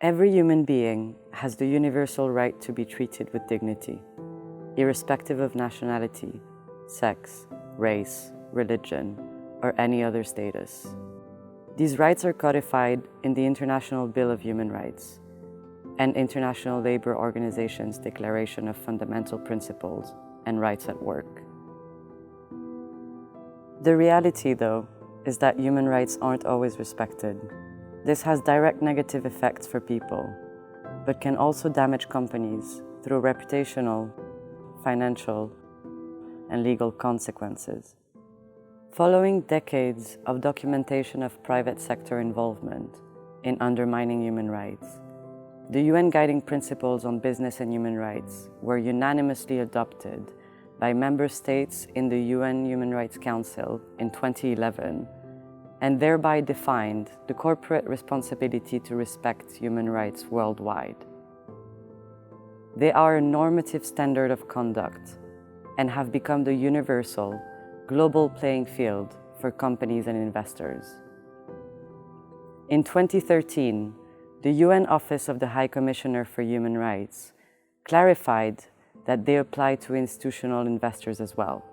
Every human being has the universal right to be treated with dignity, irrespective of nationality, sex, race, religion, or any other status. These rights are codified in the International Bill of Human Rights and International Labour Organization's Declaration of Fundamental Principles and Rights at Work. The reality, though, is that human rights aren't always respected. This has direct negative effects for people, but can also damage companies through reputational, financial, and legal consequences. Following decades of documentation of private sector involvement in undermining human rights, the UN Guiding Principles on Business and Human Rights were unanimously adopted by member states in the UN Human Rights Council in 2011, and thereby defined the corporate responsibility to respect human rights worldwide. They are a normative standard of conduct and have become the universal, global playing field for companies and investors. In 2013, the UN Office of the High Commissioner for Human Rights clarified that they apply to institutional investors as well.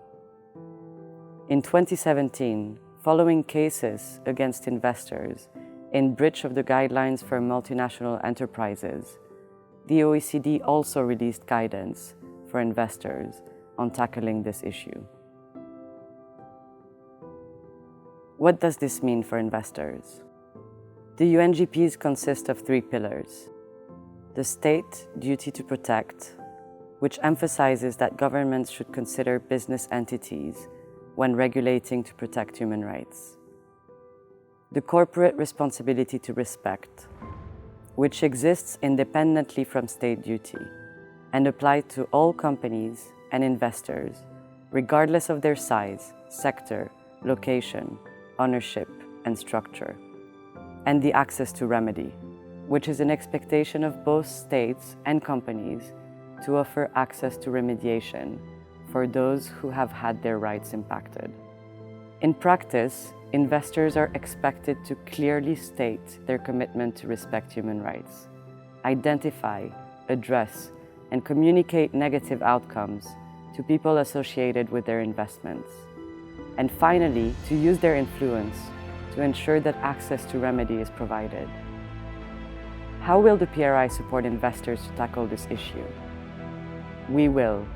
In 2017, following cases against investors in breach of the guidelines for multinational enterprises, the OECD also released guidance for investors on tackling this issue. What does this mean for investors? The UNGPs consist of 3 pillars. The state duty to protect, which emphasizes that governments should consider business entities when regulating to protect human rights. The corporate responsibility to respect, which exists independently from state duty and applies to all companies and investors, regardless of their size, sector, location, ownership, and structure. And the access to remedy, which is an expectation of both states and companies to offer access to remediation for those who have had their rights impacted. In practice, investors are expected to clearly state their commitment to respect human rights, identify, address, and communicate negative outcomes to people associated with their investments, and finally, to use their influence to ensure that access to remedy is provided. How will the PRI support investors to tackle this issue? We will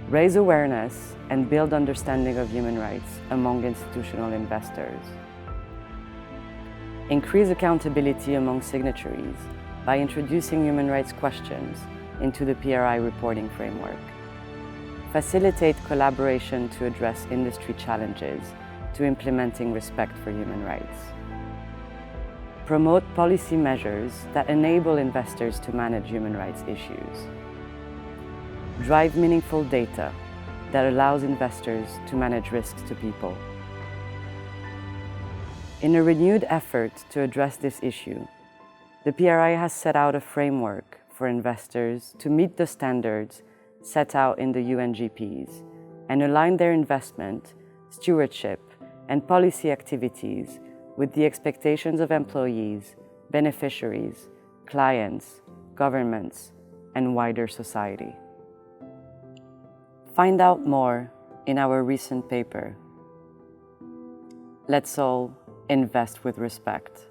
raise awareness and build understanding of human rights among institutional investors. Increase accountability among signatories by introducing human rights questions into the PRI reporting framework. Facilitate collaboration to address industry challenges to implementing respect for human rights. Promote policy measures that enable investors to manage human rights issues. Drive meaningful data that allows investors to manage risks to people. In a renewed effort to address this issue, the PRI has set out a framework for investors to meet the standards set out in the UNGPs and align their investment, stewardship, and policy activities with the expectations of employees, beneficiaries, clients, governments, and wider society. Find out more in our recent paper. Let's all invest with respect.